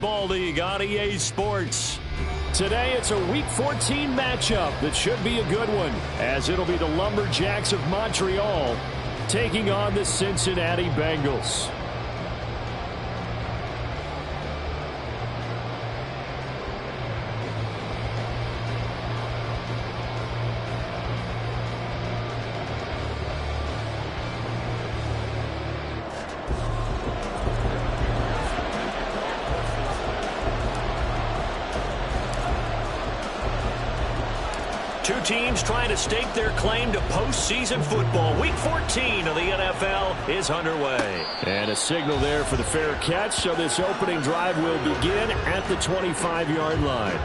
Ball League on EA Sports. Today it's a Week 14 matchup that should be a good one, as it'll be the Lumberjacks of Montreal taking on the Cincinnati Bengals. Two teams trying to stake their claim to postseason football. Week 14 of the NFL is underway. And a signal there for the fair catch, so this opening drive will begin at the 25-yard line.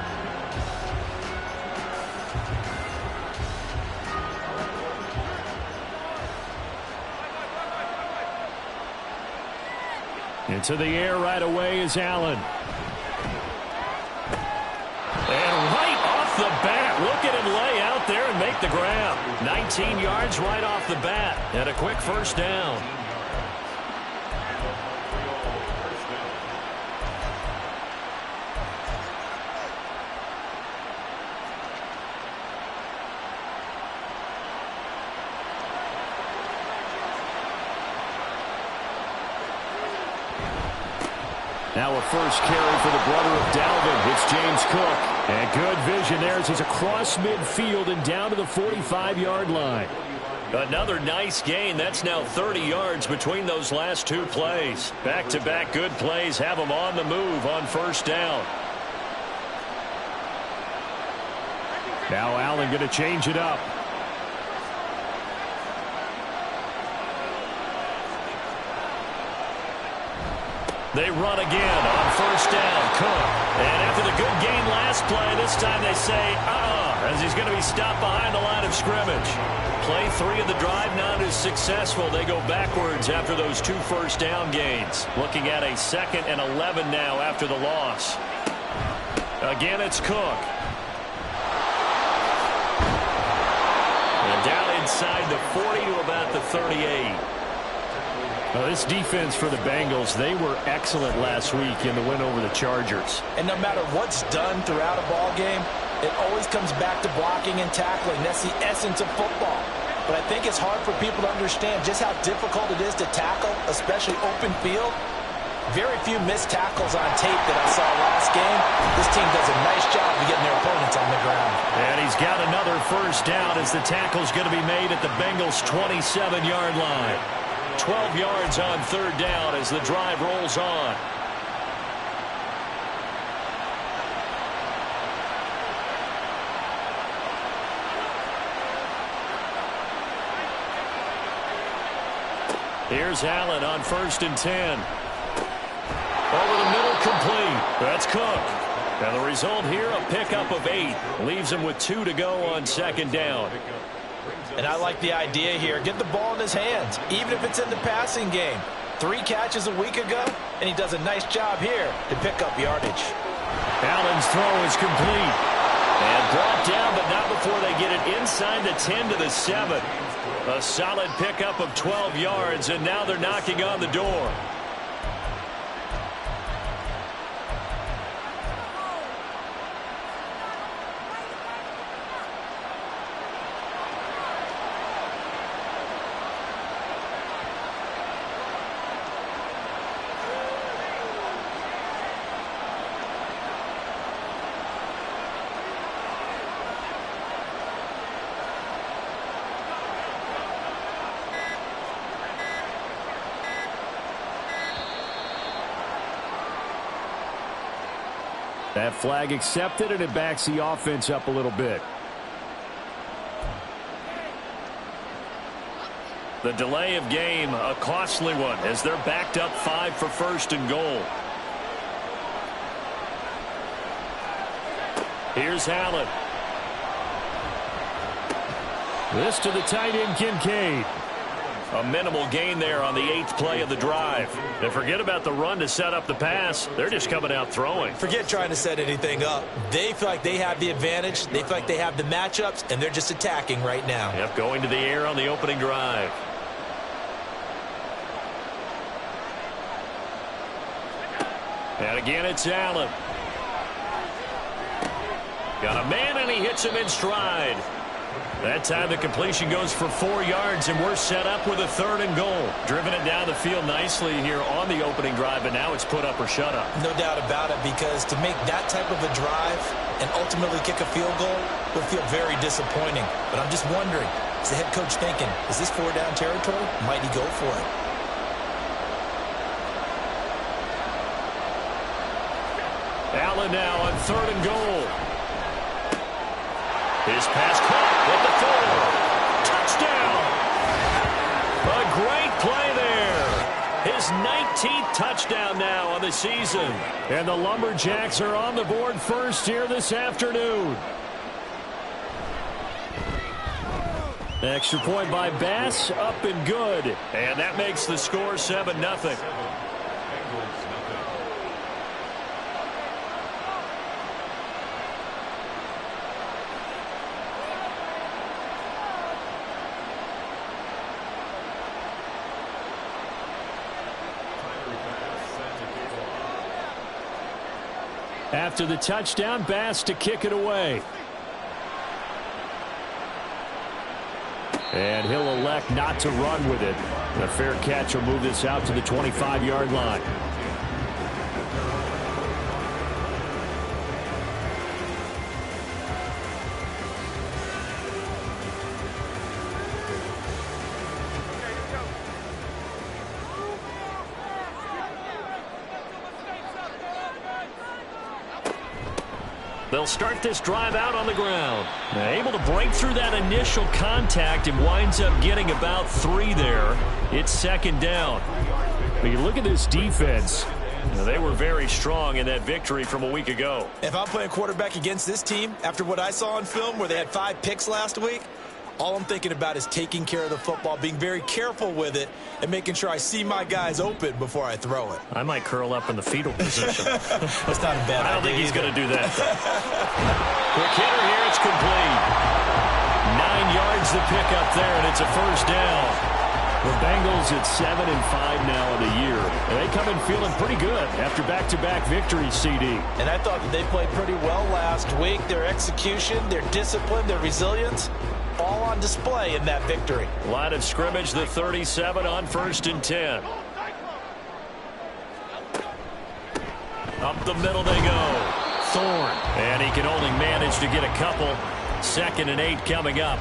Into the air right away is Allen. And right off the bat, look at him lay out there and make the grab. 19 yards right off the bat, and a quick first down. Now a first carry for the brother of Dalvin. It's James Cook. And good vision there as he's across midfield and down to the 45-yard line. Another nice gain. That's now 30 yards between those last two plays. Back-to-back good plays have them on the move on first down. Now Allen going to change it up. They run again on first down. Cook. And after the good gain last play, this time they say, as he's going to be stopped behind the line of scrimmage. Play 3 of the drive not as successful. They go backwards after those 2 first down gains. Looking at a 2nd and 11 now after the loss. Again, it's Cook. And down inside the 40 to about the 38. Well, this defense for the Bengals, they were excellent last week in the win over the Chargers. And no matter what's done throughout a ball game, it always comes back to blocking and tackling. That's the essence of football. But I think it's hard for people to understand just how difficult it is to tackle, especially open field. Very few missed tackles on tape that I saw last game. This team does a nice job of getting their opponents on the ground. And he's got another first down as the tackle's going to be made at the Bengals' 27-yard line. 12 yards on third down as the drive rolls on. Here's Allen on 1st and 10. Over the middle, complete. That's Cook. And the result here, a pickup of 8. Leaves him with 2 to go on 2nd down. And I like the idea here. Get the ball in his hands, even if it's in the passing game. 3 catches a week ago, and he does a nice job here to pick up yardage. Allen's throw is complete. And brought down, but not before they get it inside the 10 to the 7. A solid pickup of 12 yards, and now they're knocking on the door. That flag accepted, and it backs the offense up a little bit. The delay of game, a costly one, as they're backed up 5 for 1st and goal. Here's Allen. This to the tight end, Kincaid. A minimal gain there on the 8th play of the drive. And forget about the run to set up the pass. They're just coming out throwing. Forget trying to set anything up. They feel like they have the advantage. They feel like they have the matchups, and they're just attacking right now. Yep, going to the air on the opening drive. And again, it's Allen. Got a man, and he hits him in stride. That time the completion goes for 4 yards, and we're set up with a 3rd and goal. Driven it down the field nicely here on the opening drive, but now it's put up or shut up. No doubt about it, because to make that type of a drive and ultimately kick a field goal would feel very disappointing. But I'm just wondering, is the head coach thinking, is this 4-down territory? Might he go for it? Allen now on 3rd and goal. His pass caught at the 4. Touchdown! A great play there. His 19th touchdown now on the season. And the Lumberjacks are on the board first here this afternoon. Extra point by Bass, up and good. And that makes the score 7-0. After the touchdown, Bass to kick it away. And he'll elect not to run with it. A fair catch will move this out to the 25-yard line. They'll start this drive out on the ground. Able to break through that initial contact and winds up getting about 3 there. It's 2nd down. But you look at this defense. They were very strong in that victory from a week ago. If I'm playing quarterback against this team, after what I saw on film where they had 5 picks last week, all I'm thinking about is taking care of the football, being very careful with it, and making sure I see my guys open before I throw it. I might curl up in the fetal position. That's not a bad idea. I don't think he's going to do that. Quick hitter here. It's complete. 9 yards the pickup there, and it's a 1st down. The Bengals at 7-5 now in the year. And they come in feeling pretty good after back-to-back victories, CD. And I thought that they played pretty well last week. Their execution, their discipline, their resilience, all on display in that victory. Line of scrimmage, the 37 on 1st and 10. Up the middle they go. Thorne. And he can only manage to get a couple. 2nd and 8 coming up.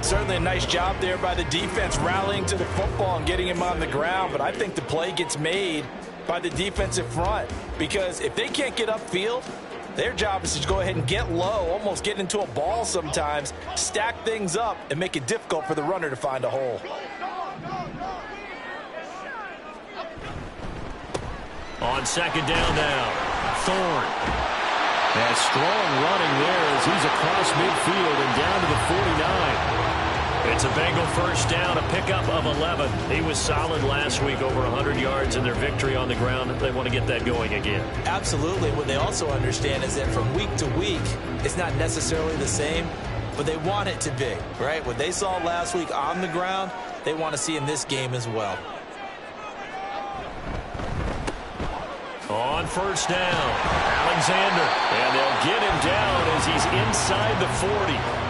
Certainly a nice job there by the defense rallying to the football and getting him on the ground. But I think the play gets made by the defensive front. Because if they can't get upfield, their job is to go ahead and get low, almost get into a ball sometimes, stack things up, and make it difficult for the runner to find a hole. On 2nd down now, Thorne. And strong running there as he's across midfield and down to the 49. It's a Bengal 1st down, a pickup of 11. He was solid last week, over 100 yards in their victory on the ground. They want to get that going again. Absolutely. What they also understand is that from week to week, it's not necessarily the same, but they want it to be, right? What they saw last week on the ground, they want to see in this game as well. On 1st down, Alexander. And they'll get him down as he's inside the 40.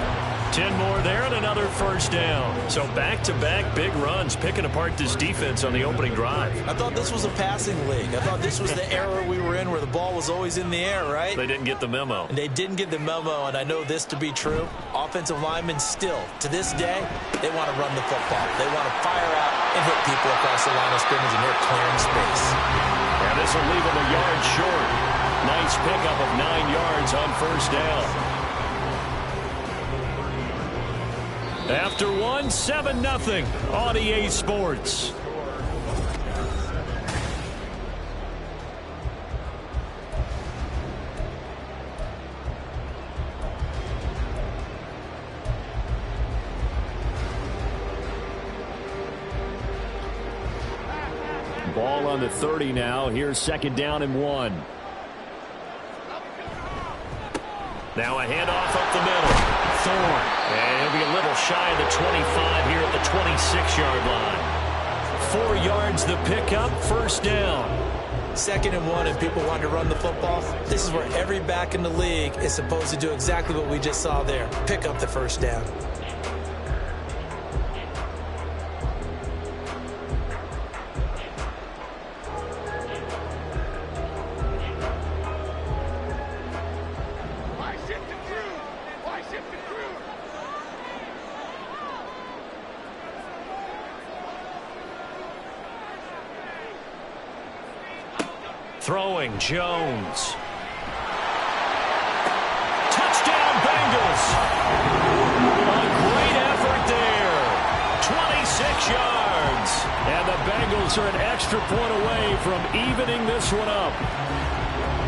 10 more there and another 1st down. So back-to-back big runs, picking apart this defense on the opening drive. I thought this was a passing league. I thought this was the era we were in where the ball was always in the air, right? They didn't get the memo. And they didn't get the memo, and I know this to be true. Offensive linemen still, to this day, they want to run the football. They want to fire out and hit people across the line of scrimmage, and they're clearing space. And this will leave them a yard short. Nice pickup of 9 yards on 1st down. After 7-0 on EA Sports. Ball on the 30 now. Here's 2nd down and 1. Now a handoff up the middle. Thorne. And he'll be a little shy of the 25 here at the 26-yard line. 4 yards the pickup, 1st down. 2nd and 1 and people want to run the football. This is where every back in the league is supposed to do exactly what we just saw there. Pick up the first down. Throwing, Jones. Touchdown, Bengals. A great effort there. 26 yards. And the Bengals are an extra point away from evening this one up.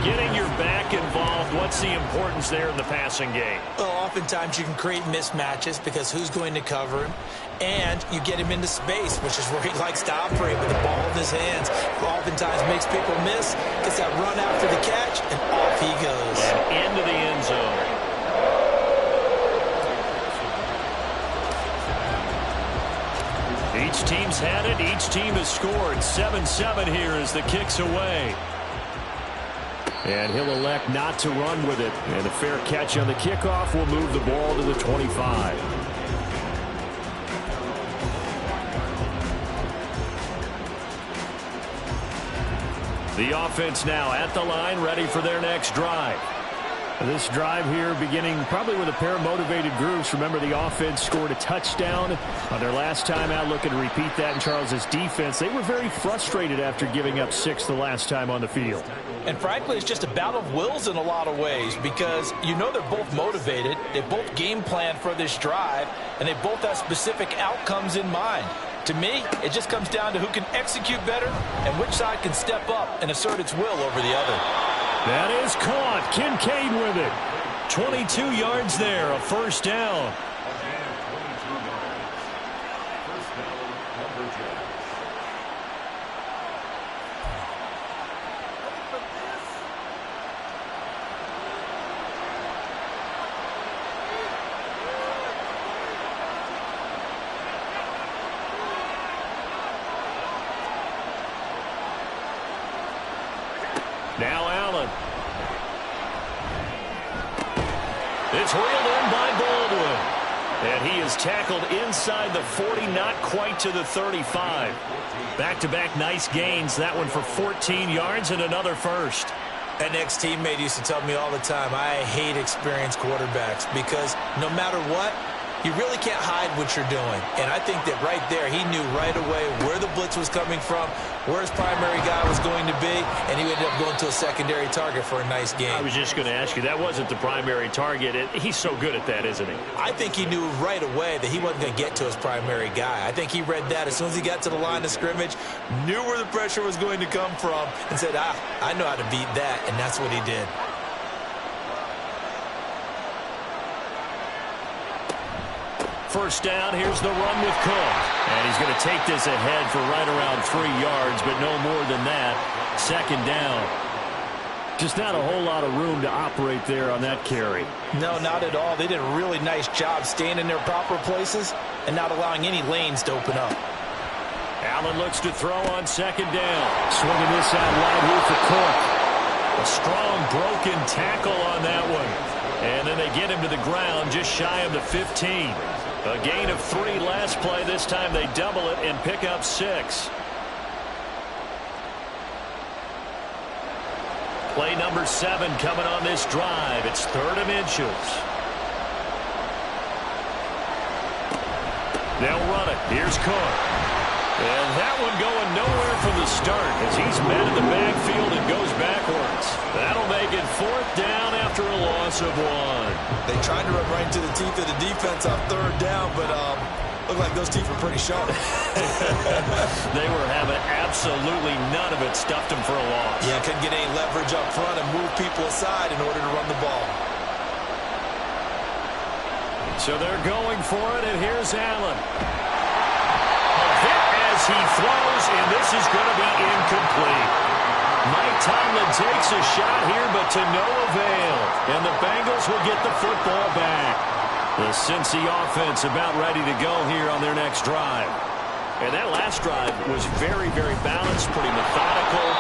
Getting your back involved, what's the importance there in the passing game? Well, oftentimes you can create mismatches because who's going to cover him? And you get him into space, which is where he likes to operate with the ball in his hands. Oftentimes makes people miss, gets that run after the catch, and off he goes. And into the end zone. Each team's had it. Each team has scored. 7-7 here as the kick's away. And he'll elect not to run with it. And a fair catch on the kickoff will move the ball to the 25. The offense now at the line, ready for their next drive. This drive here beginning probably with a pair of motivated groups. Remember, the offense scored a touchdown on their last time out. Looking to repeat that in Charles's defense. They were very frustrated after giving up 6 the last time on the field. And frankly, it's just a battle of wills in a lot of ways because you know they're both motivated. They both game plan for this drive, and they both have specific outcomes in mind. To me, it just comes down to who can execute better and which side can step up and assert its will over the other. That is caught. Kincaid with it. 22 yards there, a first down. Now Allen. It's reeled in by Baldwin. And he is tackled inside the 40, not quite to the 35. Back-to-back nice gains. That one for 14 yards and another first. An ex-teammate used to tell me all the time, I hate experienced quarterbacks because no matter what, you really can't hide what you're doing. And I think that right there, he knew right away where the blitz was coming from, where his primary guy was going to be, and he ended up going to a secondary target for a nice game. I was just going to ask you, that wasn't the primary target. He's so good at that, isn't he? I think he knew right away that he wasn't going to get to his primary guy. I think he read that as soon as he got to the line of scrimmage, knew where the pressure was going to come from, and said, I know how to beat that, and that's what he did. First down, here's the run with Cook. And he's going to take this ahead for right around 3 yards, but no more than that. Second down. Just not a whole lot of room to operate there on that carry. No, not at all. They did a really nice job staying in their proper places and not allowing any lanes to open up. Allen looks to throw on second down. Swinging this out wide here for Cook. A strong broken tackle on that one. And then they get him to the ground just shy of the 15. A gain of 3 last play. This time they double it and pick up 6. Play number 7 coming on this drive. It's 3rd and inches. They'll run it. Here's Cook. And that one going nowhere from the start as he's met in the backfield and goes backwards. That'll make it 4th down after a loss of 1. They tried to run right into the teeth of the defense on 3rd down, but looked like those teeth were pretty sharp. They were having absolutely none of it. Stuffed them for a loss. Yeah, couldn't get any leverage up front and move people aside in order to run the ball. So they're going for it, and here's Allen. As he throws, and this is going to be incomplete. Mike Tomlin takes a shot here, but to no avail. And the Bengals will get the football back. The Cincy offense about ready to go here on their next drive. And that last drive was very, very balanced, pretty methodical.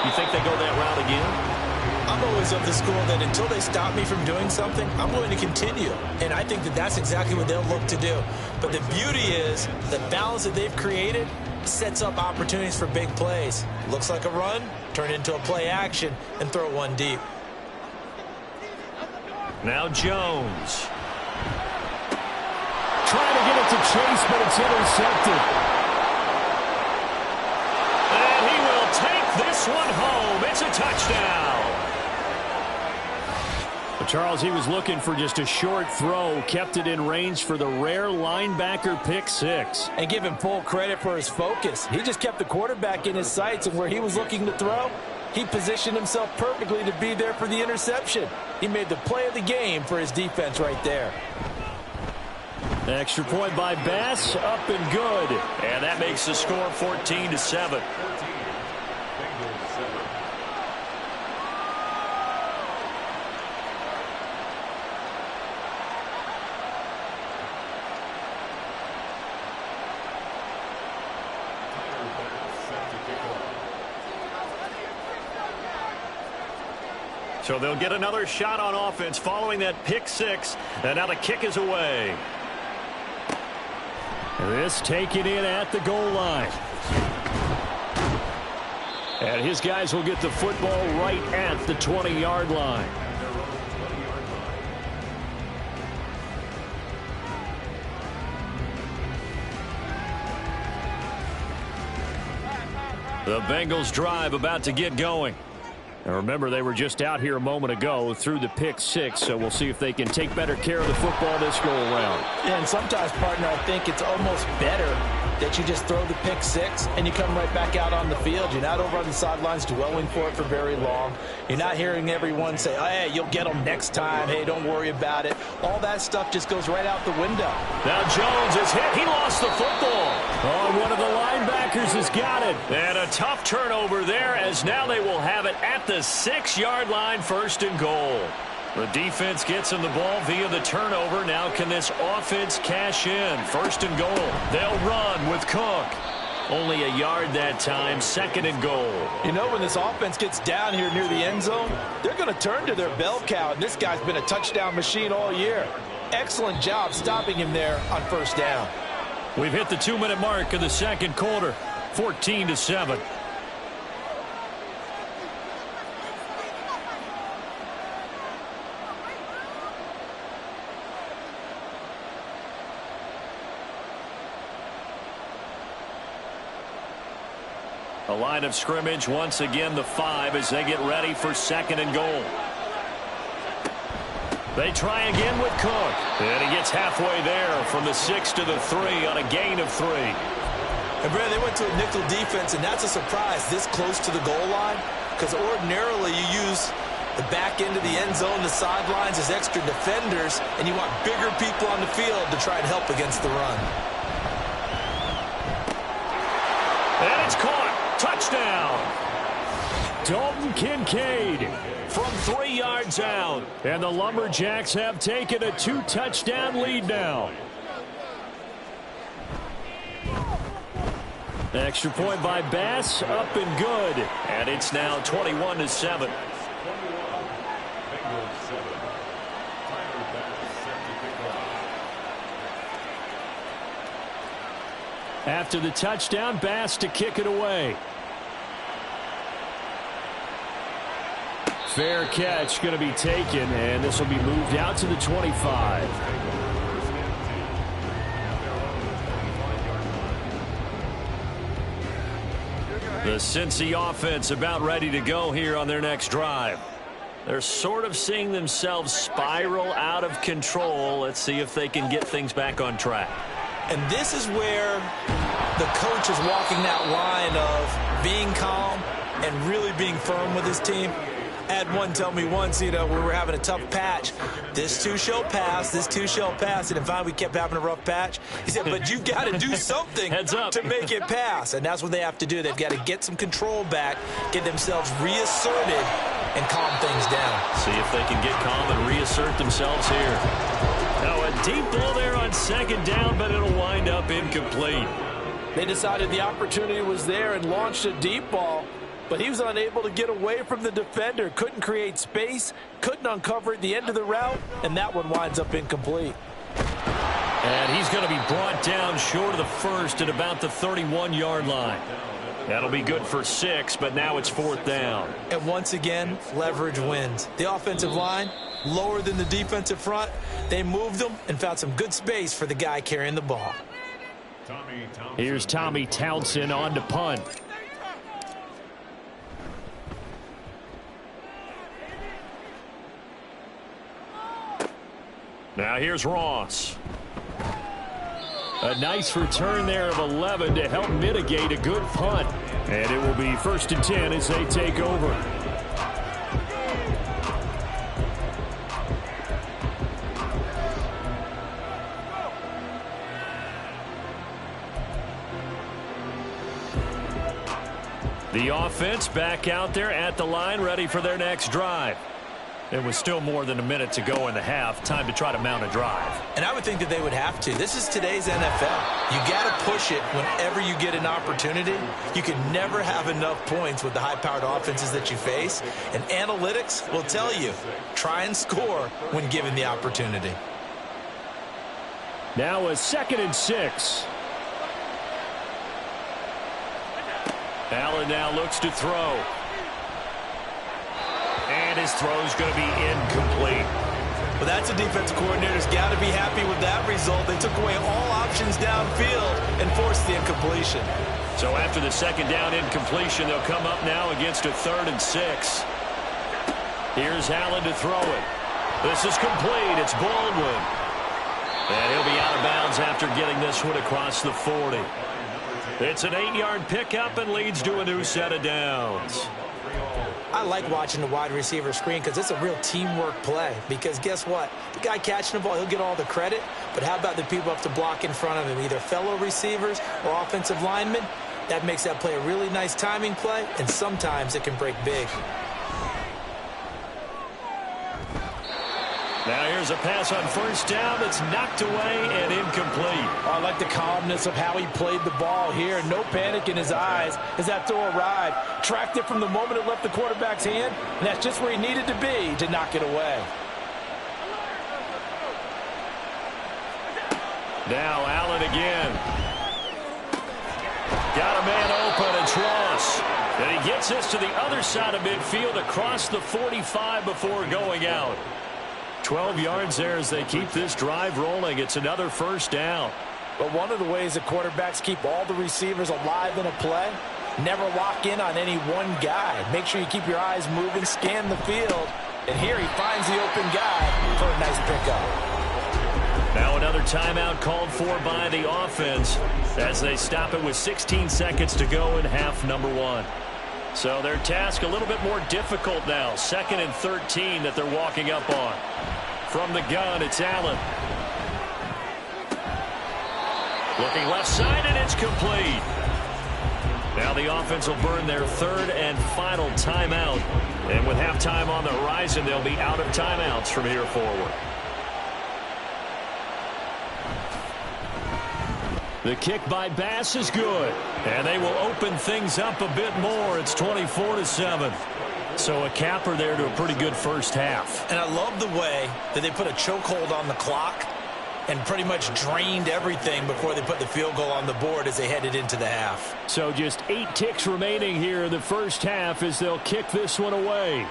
You think they go that route again? I'm always of the school that until they stop me from doing something, I'm going to continue. And I think that that's exactly what they'll look to do. But the beauty is the balance that they've created sets up opportunities for big plays. Looks like a run, turn it into a play action, and throw one deep. Now Jones. Trying to get it to Chase, but it's intercepted. And he will take this one home. It's a touchdown. Charles, he was looking for just a short throw, kept it in range for the rare linebacker pick six. And give him full credit for his focus. He just kept the quarterback in his sights, and where he was looking to throw, he positioned himself perfectly to be there for the interception. He made the play of the game for his defense right there. Extra point by Bass, up and good. And that makes the score 14-7. So they'll get another shot on offense following that pick six. And now the kick is away. This taken in at the goal line. And his guys will get the football right at the 20-yard line. The Bengals drive about to get going. And remember, they were just out here a moment ago through the pick six, so we'll see if they can take better care of the football this go-around. Yeah, and sometimes, partner, I think it's almost better that you just throw the pick six and you come right back out on the field. You're not over on the sidelines dwelling for it for very long. You're not hearing everyone say, oh, hey, you'll get them next time. Hey, don't worry about it. All that stuff just goes right out the window. Now Jones is hit. He lost the football. Oh, one of the linebackers has got it. And a tough turnover there, as now they will have it at the 6-yard line, first and goal. The defense gets him the ball via the turnover. Now can this offense cash in? First and goal. They'll run with Cook. Only a yard that time, second and goal. You know, when this offense gets down here near the end zone, they're going to turn to their bell cow, and this guy's been a touchdown machine all year. Excellent job stopping him there on first down. We've hit the 2-minute mark of the second quarter, 14-7. A line of scrimmage, once again the 5 as they get ready for second and goal. They try again with Cook. And he gets halfway there from the 6 to the 3 on a gain of 3. And, Brad, they went to a nickel defense, and that's a surprise this close to the goal line, because ordinarily you use the back end of the end zone, the sidelines as extra defenders, and you want bigger people on the field to try and help against the run. And it's caught. Touchdown. Dalton Kincaid from 3 yards out. And the Lumberjacks have taken a 2-touchdown lead now. Extra point by Bass, up and good. And it's now 21-7. After the touchdown, Bass to kick it away. Fair catch going to be taken, and this will be moved out to the 25. The Cincy offense about ready to go here on their next drive. They're sort of seeing themselves spiral out of control. Let's see if they can get things back on track. And this is where the coach is walking that line of being calm and really being firm with his team. I had one tell me once, you know, we were having a tough patch. This too shall pass, this too shall pass. And finally we kept having a rough patch. He said, but you've got to do something to make it pass. And that's what they have to do. They've got to get some control back, get themselves reasserted, and calm things down. See if they can get calm and reassert themselves here. Now a deep ball there on second down, but it'll wind up incomplete. They decided the opportunity was there and launched a deep ball. but he was unable to get away from the defender. Couldn't create space, couldn't uncover at the end of the route, and that one winds up incomplete. And he's going to be brought down short of the first at about the 31-yard line. That'll be good for 6, but now it's 4th down. And once again, leverage wins. The offensive line, lower than the defensive front. They moved them and found some good space for the guy carrying the ball. Here's Tommy Townsend on to punt. Now here's Ross. A nice return there of 11 to help mitigate a good punt. And it will be 1st and 10 as they take over. The offense back out there at the line, ready for their next drive. There was still more than a minute to go in the half. Time to try to mount a drive. And I would think that they would have to. This is today's NFL. You got to push it whenever you get an opportunity. You can never have enough points with the high-powered offenses that you face. And analytics will tell you, try and score when given the opportunity. Now a 2nd and 6. Allen now looks to throw. And his throw's going to be incomplete. Well, that's a defensive coordinator's got to be happy with that result. They took away all options downfield and forced the incompletion. So after the 2nd down incompletion, they'll come up now against a 3rd and 6. Here's Allen to throw it. This is complete. It's Baldwin. And he'll be out of bounds after getting this one across the 40. It's an 8-yard pickup and leads to a new set of downs. I like watching the wide receiver screen because it's a real teamwork play. Because guess what? The guy catching the ball, he'll get all the credit. But how about the people up to block in front of him, either fellow receivers or offensive linemen? That makes that play a really nice timing play, and sometimes it can break big. Now here's a pass on 1st down that's knocked away and incomplete. I like the calmness of how he played the ball here. No panic in his eyes as that throw arrived. Tracked it from the moment it left the quarterback's hand, and that's just where he needed to be to knock it away. Now Allen again. Got a man open. It's Ross. And he gets this to the other side of midfield across the 45 before going out. 12 yards there as they keep this drive rolling. It's another 1st down. But one of the ways that quarterbacks keep all the receivers alive in a play, never lock in on any one guy. Make sure you keep your eyes moving, scan the field. And here he finds the open guy for a nice pickup. Now another timeout called for by the offense as they stop it with 16 seconds to go in half number 1. So their task a little bit more difficult now. 2nd and 13 that they're walking up on. From the gun, it's Allen. Looking left side, and it's complete. Now the offense will burn their 3rd and final timeout. And with halftime on the horizon, they'll be out of timeouts from here forward. The kick by Bass is good. And they will open things up a bit more. It's 24-7. So a capper there to a pretty good first half. And I love the way that they put a chokehold on the clock and pretty much drained everything before they put the field goal on the board as they headed into the half. So just 8 ticks remaining here in the first half as they'll kick this one away.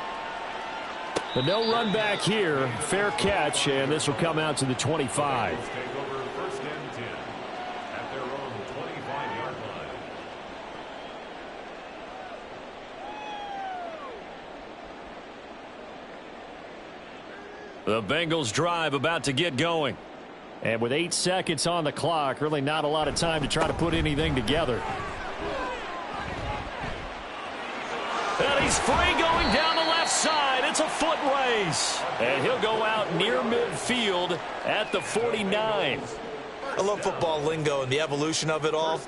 But no run back here. Fair catch, and this will come out to the 25. The Bengals drive about to get going. And with 8 seconds on the clock, really not a lot of time to try to put anything together. And he's free going down the left side. It's a foot race. And he'll go out near midfield at the 49. I love football lingo and the evolution of it all.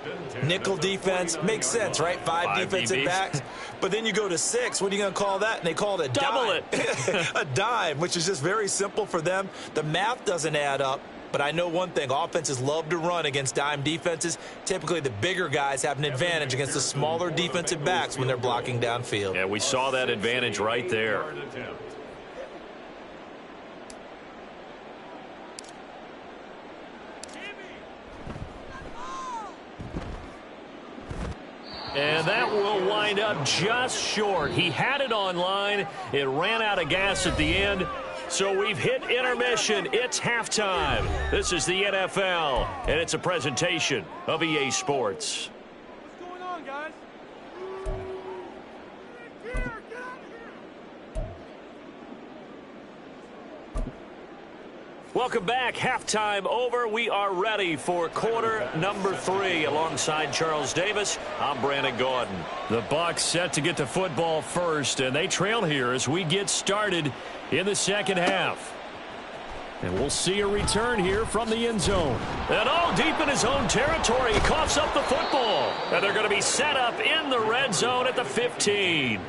Nickel defense makes sense, right? 5 defensive backs. But then you go to 6. What are you going to call that? And they call it a double dime. A dime, which is just very simple for them. The math doesn't add up, But I know one thing, offenses love to run against dime defenses. Typically, the bigger guys have an advantage against the smaller defensive backs when they're blocking downfield. Yeah, we saw that advantage right there. And that will wind up just short. He had it on line. It ran out of gas at the end. So we've hit intermission. It's halftime. This is the NFL, and it's a presentation of EA Sports. What's going on, guys? Welcome back. Halftime over. We are ready for quarter number 3. Alongside Charles Davis, I'm Brandon Gaudin. The Bucs set to get the football first, and they trail here as we get started in the second half. And we'll see a return here from the end zone. And all deep in his own territory, he coughs up the football. And they're going to be set up in the red zone at the 15.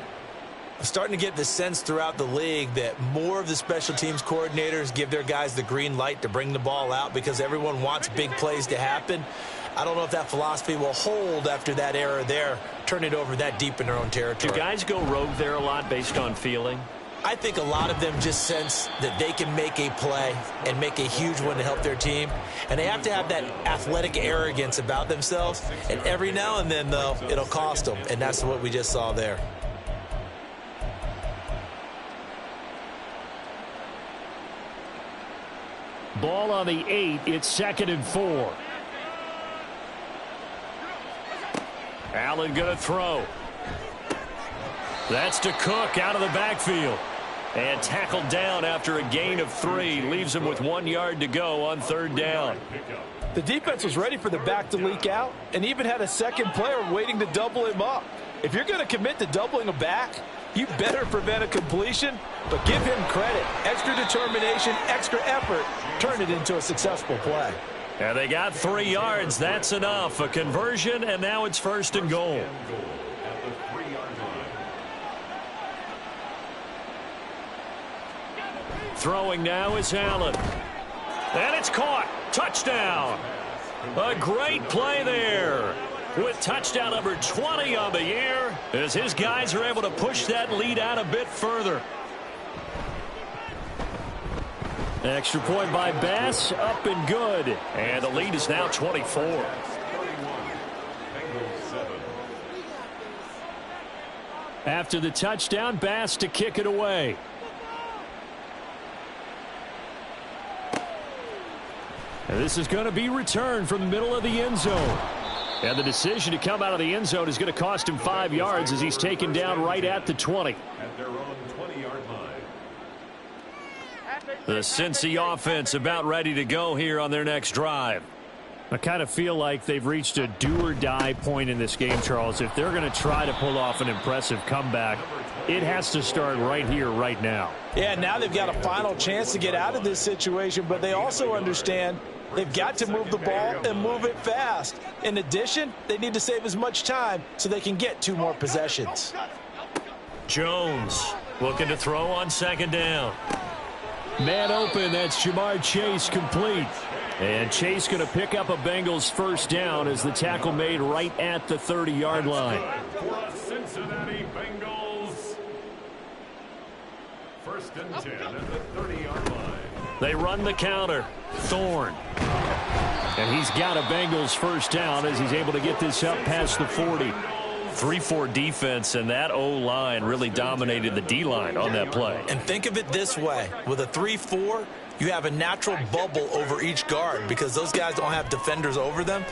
I'm starting to get the sense throughout the league that more of the special teams coordinators give their guys the green light to bring the ball out because everyone wants big plays to happen. I don't know if that philosophy will hold after that error there, turn it over that deep in their own territory. Do guys go rogue there a lot based on feeling? I think a lot of them just sense that they can make a play and make a huge one to help their team. And they have to have that athletic arrogance about themselves. And every now and then, though, it'll cost them. And that's what we just saw there. Ball on the 8. It's 2nd and 4. Allen going to throw. That's to Cook out of the backfield. And tackled down after a gain of 3. Leaves him with 1 yard to go on 3rd down. The defense was ready for the back to leak out and even had a second player waiting to double him up. If you're going to commit to doubling a back, you better prevent a completion, but give him credit. Extra determination, extra effort, turn it into a successful play. And they got 3 yards. That's enough. A conversion, and now it's 1st and goal. Throwing now is Allen. And it's caught. Touchdown. A great play there. With touchdown number 20 on the year, as his guys are able to push that lead out a bit further. Extra point by Bass, up and good. And the lead is now 24. After the touchdown, Bass to kick it away. And this is going to be returned from the middle of the end zone. And the decision to come out of the end zone is going to cost him 5 yards as he's taken down right at the 20. At their own 20-yard line. The Cincy offense about ready to go here on their next drive. I kind of feel like they've reached a do-or-die point in this game, Charles. If they're going to try to pull off an impressive comeback, it has to start right here, right now. Yeah, now they've got a final chance to get out of this situation, but they also understand they've got to move the ball and move it fast. In addition, they need to save as much time so they can get 2 more possessions. Jones looking to throw on 2nd down. Man open, that's Jamar Chase complete. And Chase going to pick up a Bengals 1st down as the tackle made right at the 30-yard line. For Cincinnati Bengals. 1st and 10 at the 30-yard line. They run the counter. Thorne. And he's got a Bengals 1st down as he's able to get this up past the 40. 3-4 defense, and that O-line really dominated the D-line on that play. And think of it this way. With a 3-4, you have a natural bubble over each guard because those guys don't have defenders over them.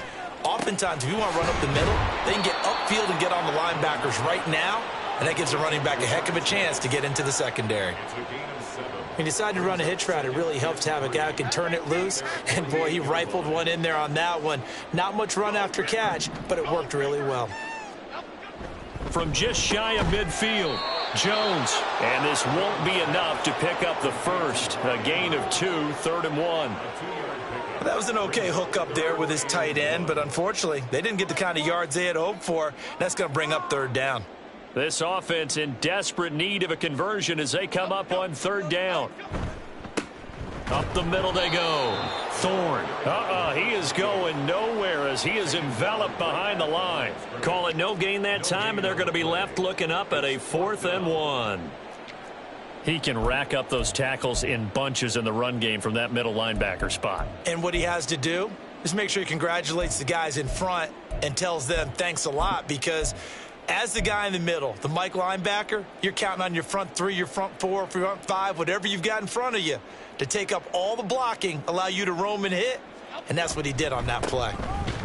Oftentimes, if you want to run up the middle, they can get upfield and get on the linebackers right now, and that gives the running back a heck of a chance to get into the secondary. When you decide to run a hitch route, it really helps to have a guy who can turn it loose. And, boy, he rifled one in there on that one. Not much run after catch, but it worked really well. From just shy of midfield, Jones. And this won't be enough to pick up the first. A gain of 2, 3rd and 1. That was an okay hook up there with his tight end, but unfortunately, they didn't get the kind of yards they had hoped for. That's going to bring up 3rd down. This offense in desperate need of a conversion as they come up on 3rd down. Up the middle they go. Thorne. He is going nowhere as he is enveloped behind the line. Call it no gain that time, and they're going to be left looking up at a 4th and 1. He can rack up those tackles in bunches in the run game from that middle linebacker spot. And what he has to do is make sure he congratulates the guys in front and tells them thanks a lot, because as the guy in the middle, the Mike linebacker, you're counting on your front 3, your front 4, front 5, whatever you've got in front of you to take up all the blocking, allow you to roam and hit, and that's what he did on that play.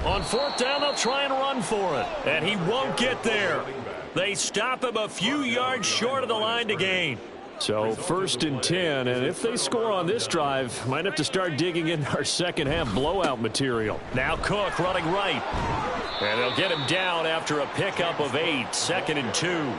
On 4th down, they'll try and run for it, and he won't get there. They stop him a few yards short of the line to gain. So 1st and 10, and if they score on this drive, might have to start digging in our second-half blowout material. Now Cook running right, and they'll get him down after a pickup of 8, 2nd and 2.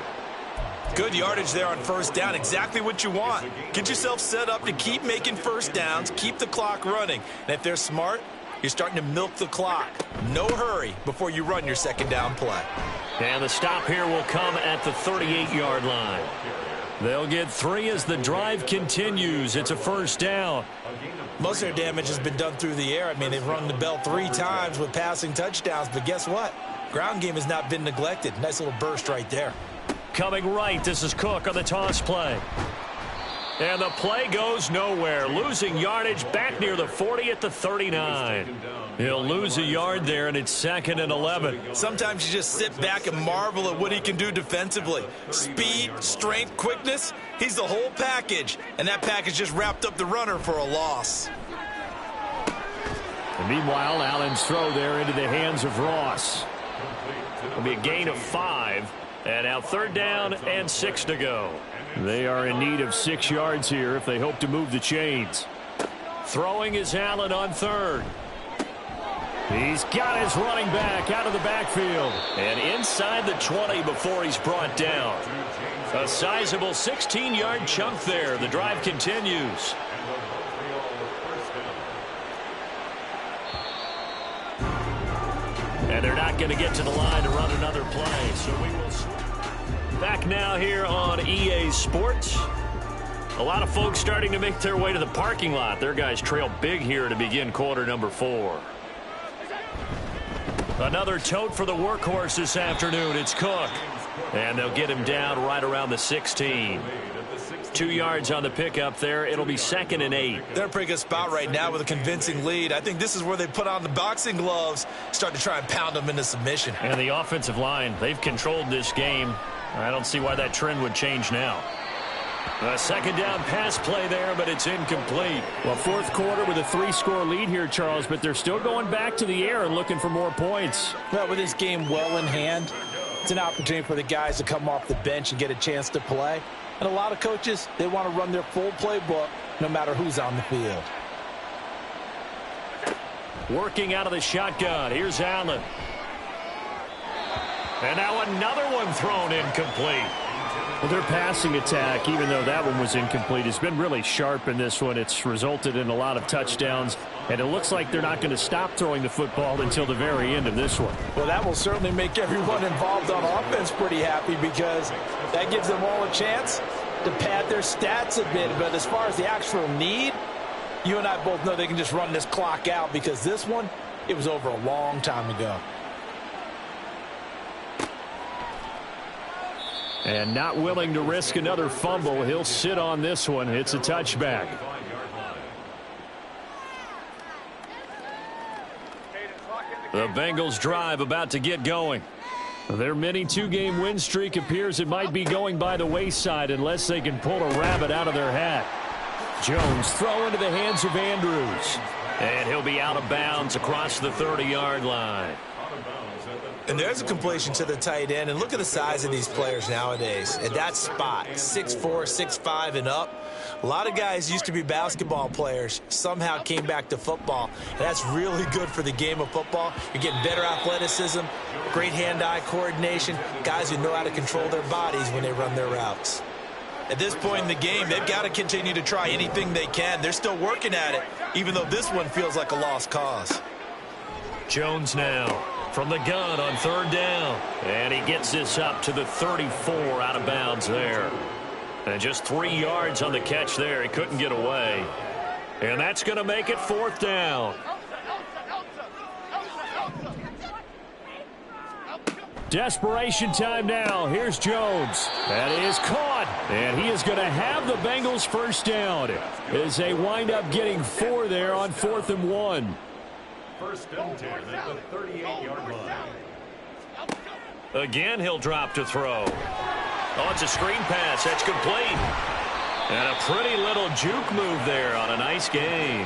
Good yardage there on 1st down, exactly what you want. Get yourself set up to keep making 1st downs, keep the clock running. And if they're smart, you're starting to milk the clock. No hurry before you run your 2nd down play. And the stop here will come at the 38-yard line. They'll get 3 as the drive continues. It's a 1st down. Most of their damage has been done through the air. I mean, they've rung the bell 3 times with passing touchdowns, but guess what? Ground game has not been neglected. Nice little burst right there. Coming right, this is Cook on the toss play. And the play goes nowhere. Losing yardage back near the 40 at the 39. He'll lose a yard there, and it's 2nd and 11. Sometimes you just sit back and marvel at what he can do defensively. Speed, strength, quickness, he's the whole package. And that package just wrapped up the runner for a loss. And meanwhile, Allen's throw there into the hands of Ross. It'll be a gain of 5. And now 3rd down and 6 to go. They are in need of 6 yards here if they hope to move the chains. Throwing is Allen on 3rd. He's got his running back out of the backfield. And inside the 20 before he's brought down. A sizable 16-yard chunk there. The drive continues. And they're not going to get to the line to run another play. So we will back now here on EA Sports. A lot of folks starting to make their way to the parking lot. Their guys trail big here to begin quarter number 4. Another tote for the workhorse this afternoon. It's Cook. And they'll get him down right around the 16. 2 yards on the pickup there. It'll be 2nd and 8. They're in a pretty good spot right now with a convincing lead. I think this is where they put on the boxing gloves, start to try and pound them into submission. And the offensive line, they've controlled this game. I don't see why that trend would change now. A 2nd down pass play there, but it's incomplete. Well, 4th quarter with a 3-score lead here, Charles, but they're still going back to the air and looking for more points. Well, with this game well in hand, it's an opportunity for the guys to come off the bench and get a chance to play. And a lot of coaches, they want to run their full playbook no matter who's on the field. Working out of the shotgun. Here's Allen. And now another one thrown incomplete. Well, their passing attack, even though that one was incomplete, has been really sharp in this one. It's resulted in a lot of touchdowns, and it looks like they're not going to stop throwing the football until the very end of this one. Well, that will certainly make everyone involved on offense pretty happy, because that gives them all a chance to pad their stats a bit. But as far as the actual need, you and I both know they can just run this clock out, because this one, it was over a long time ago. And not willing to risk another fumble. He'll sit on this one. It's a touchback. The Bengals drive about to get going. Their mini 2-game win streak appears it might be going by the wayside unless they can pull a rabbit out of their hat. Jones throw into the hands of Andrews. And he'll be out of bounds across the 30-yard line. And there's a completion to the tight end. And look at the size of these players nowadays. At that spot, 6'4", 6'5", and up. A lot of guys used to be basketball players, somehow came back to football. And that's really good for the game of football. You're getting better athleticism, great hand-eye coordination, guys who know how to control their bodies when they run their routes. At this point in the game, they've got to continue to try anything they can. They're still working at it, even though this one feels like a lost cause. Jones now from the gun on 3rd down. And he gets this up to the 34 out of bounds there. And just 3 yards on the catch there. He couldn't get away. And that's going to make it 4th down. Desperation time now. Here's Jones. That is caught. And he is going to have the Bengals 1st down as they wind up getting 4 there on 4th and 1. 1st and 10 at the 38-yard line. Again, he'll drop to throw. Oh, it's a screen pass. That's complete. And a pretty little juke move there on a nice game.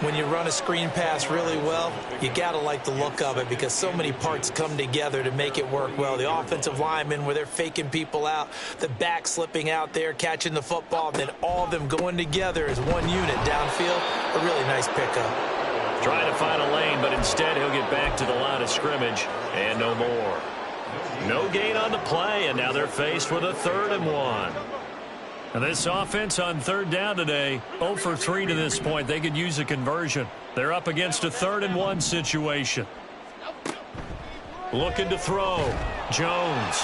When you run a screen pass really well, you got to like the look of it because so many parts come together to make it work well. The offensive linemen, where they're faking people out, the back slipping out there, catching the football, and then all of them going together as one unit downfield. A really nice pickup. Trying to find a lane, but instead he'll get back to the line of scrimmage and no more. No gain on the play, and now they're faced with a 3rd and 1. And this offense on 3rd down today, 0 for 3 to this point. They could use a conversion. They're up against a 3rd and 1 situation. Looking to throw. Jones.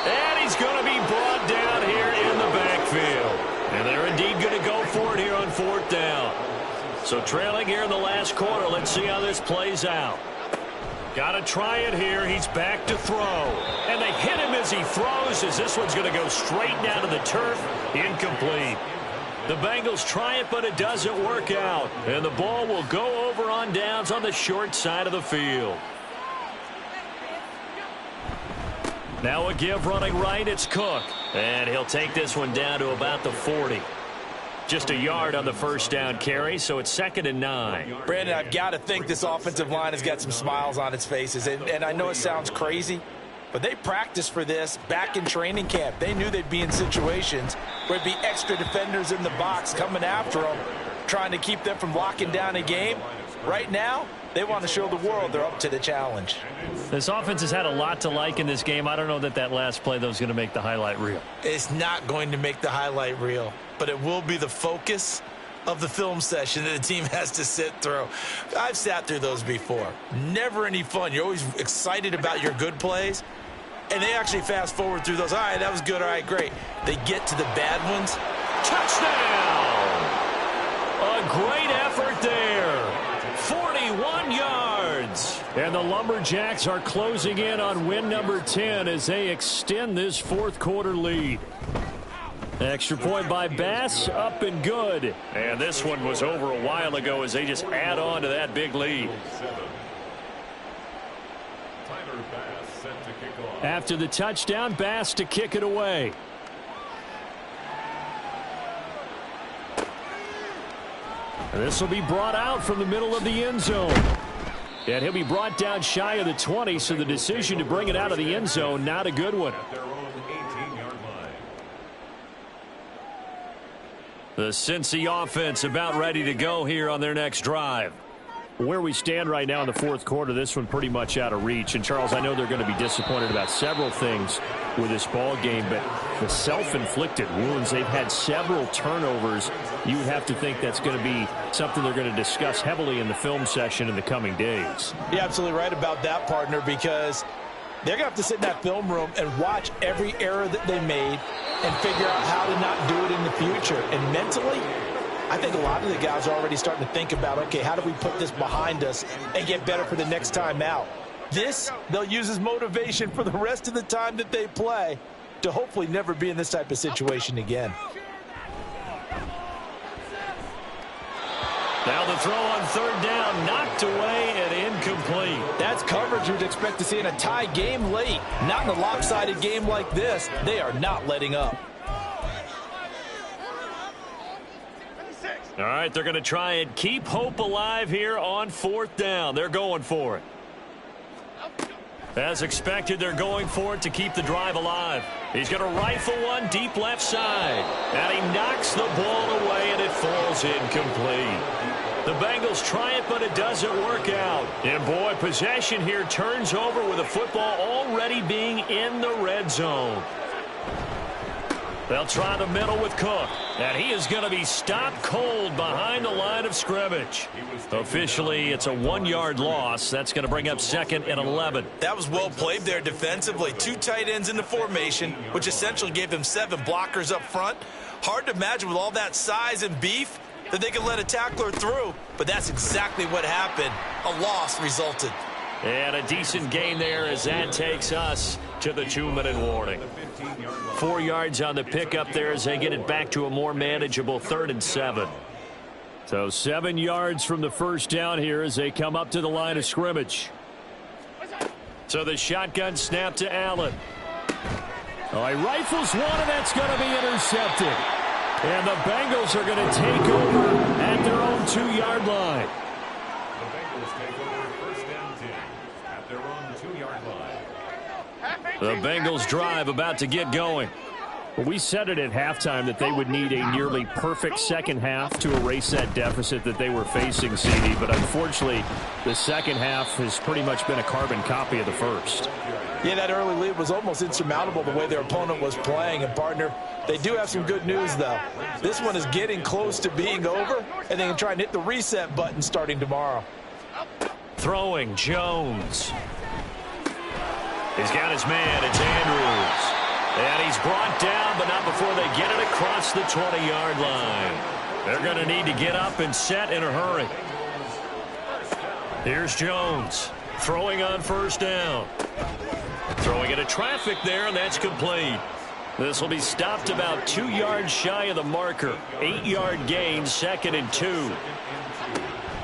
And he's going to be brought down here in the backfield. And they're indeed going to go for it here on 4th down. So trailing here in the last quarter. Let's see how this plays out. Got to try it here. He's back to throw. And they hit him as he throws, as this one's going to go straight down to the turf. Incomplete. The Bengals try it, but it doesn't work out. And the ball will go over on downs on the short side of the field. Now a give running right. It's Cook. And he'll take this one down to about the 40. Just a yard on the 1st down carry, so it's 2nd and 9. Brandon, I've got to think this offensive line has got some smiles on its faces. And I know it sounds crazy, but they practiced for this back in training camp. They knew they'd be in situations where there'd be extra defenders in the box coming after them, trying to keep them from locking down a game. Right now, they want to show the world they're up to the challenge. This offense has had a lot to like in this game. I don't know that last play, though, is going to make the highlight reel. It's not going to make the highlight reel, but it will be the focus of the film session that the team has to sit through. I've sat through those before. Never any fun. You're always excited about your good plays, and they actually fast forward through those. All right, that was good. All right, great. They get to the bad ones. Touchdown! A great effort there. 41 yards. And the Lumberjacks are closing in on win number 10 as they extend this 4th quarter lead. Extra point by Bass, up and good. And this one was over a while ago as they just add on to that big lead. After the touchdown, Bass to kick it away. And this will be brought out from the middle of the end zone. And he'll be brought down shy of the 20, so the decision to bring it out of the end zone, not a good one. The Cincy offense about ready to go here on their next drive. Where we stand right now in the 4th quarter, this one pretty much out of reach. And, Charles, I know they're going to be disappointed about several things with this ball game, but the self-inflicted wounds, they've had several turnovers. You would have to think that's going to be something they're going to discuss heavily in the film session in the coming days. You're absolutely right about that, partner, because they're going to have to sit in that film room and watch every error that they made and figure out how to not do it in the future. And mentally, I think a lot of the guys are already starting to think about, okay, how do we put this behind us and get better for the next time out? This, they'll use as motivation for the rest of the time that they play to hopefully never be in this type of situation again. Now the throw on 3rd down, knocked away and incomplete. That's coverage you'd expect to see in a tie game late. Not in a lopsided game like this. They are not letting up. All right, they're going to try and keep hope alive here on 4th down. They're going for it. As expected, they're going for it to keep the drive alive. He's going to rifle one deep left side. And he knocks the ball away, and it falls incomplete. The Bengals try it, but it doesn't work out. And, boy, possession here turns over with the football already being in the red zone. They'll try the middle with Cook. And he is going to be stopped cold behind the line of scrimmage. Officially, it's a 1-yard loss. That's going to bring up 2nd and 11. That was well played there defensively. 2 tight ends in the formation, which essentially gave them 7 blockers up front. Hard to imagine with all that size and beef, that they could let a tackler through, but that's exactly what happened. A loss resulted. And a decent gain there as that takes us to the 2-minute warning. 4 yards on the pickup there as they get it back to a more manageable 3rd and 7. So 7 yards from the first down here as they come up to the line of scrimmage. So the shotgun snap to Allen. Oh, he rifles one, and that's going to be intercepted. And the Bengals are going to take over at their own 2-yard line. The Bengals take over 1st and 10 at their own 2-yard line. The Bengals drive about to get going. Well, we said it at halftime that they would need a nearly perfect second half to erase that deficit that they were facing, CD. But unfortunately, the second half has pretty much been a carbon copy of the first. Yeah, that early lead was almost insurmountable the way their opponent was playing. And, partner, they do have some good news, though. This one is getting close to being over, and they can try and hit the reset button starting tomorrow. Throwing, Jones. He's got his man. It's Andrews. And he's brought down, but not before they get it across the 20-yard line. They're going to need to get up and set in a hurry. Here's Jones. Throwing on 1st down. Throwing into traffic there, and that's complete. This will be stopped about 2 yards shy of the marker. 8-yard gain, 2nd and 2.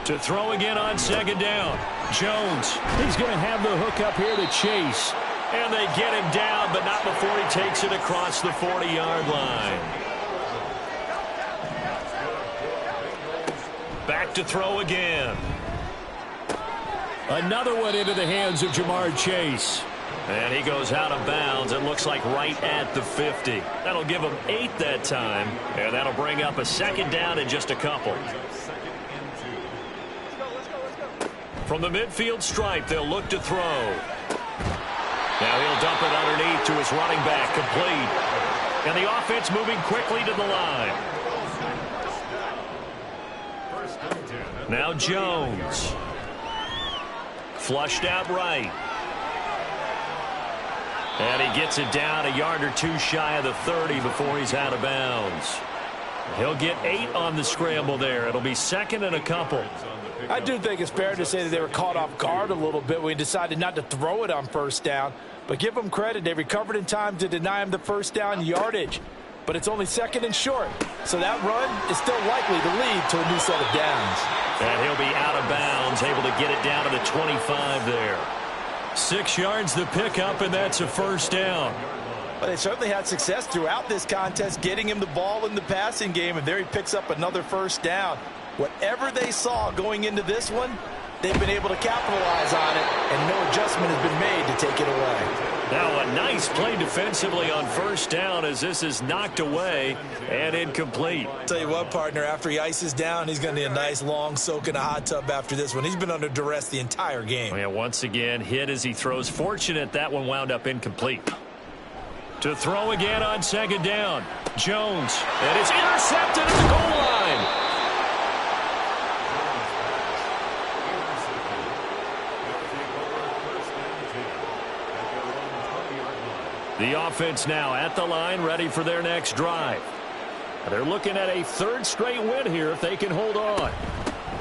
To throw again on 2nd down. Jones. He's going to have the hook up here to Chase. And they get him down, but not before he takes it across the 40-yard line. Back to throw again. Another one into the hands of Jamar Chase. And he goes out of bounds. It looks like right at the 50. That'll give him 8 that time. And that'll bring up a 2nd down in just a couple. From the midfield stripe, they'll look to throw. Now he'll dump it underneath to his running back, complete. And the offense moving quickly to the line. Now Jones. Flushed out right. And he gets it down a yard or 2 shy of the 30 before he's out of bounds. He'll get 8 on the scramble there. It'll be 2nd and a couple. I do think it's fair to say that they were caught off guard a little bit when we decided not to throw it on 1st down. But give them credit. They recovered in time to deny him the 1st down yardage. But it's only 2nd and short. So that run is still likely to lead to a new set of downs. And he'll be out of bounds, able to get it down to the 25 there. 6 yards the pickup, and that's a 1st down. Well, they certainly had success throughout this contest, getting him the ball in the passing game, and there he picks up another 1st down. Whatever they saw going into this one, they've been able to capitalize on it, and no adjustment has been made to take it away. Now a nice play defensively on 1st down as this is knocked away and incomplete. Tell you what, partner, after he ices down, he's going to need a nice long soak in a hot tub after this one. He's been under duress the entire game. Yeah, once again, hit as he throws. Fortunate that one wound up incomplete. To throw again on 2nd down. Jones. And it's intercepted at the goal line. The offense now at the line, ready for their next drive. They're looking at a 3rd straight win here if they can hold on.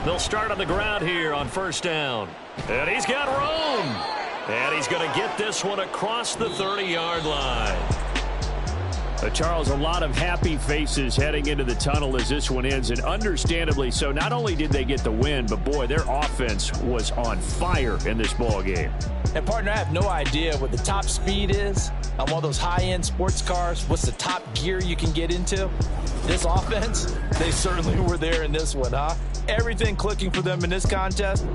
They'll start on the ground here on 1st down. And he's got room. And he's going to get this one across the 30-yard line. Charles, a lot of happy faces heading into the tunnel as this one ends, and understandably so. Not only did they get the win, but boy, their offense was on fire in this ball game. And partner, I have no idea what the top speed is on one of those high-end sports cars. What's the top gear you can get into? This offense, they certainly were there in this one, huh? Everything clicking for them in this contest.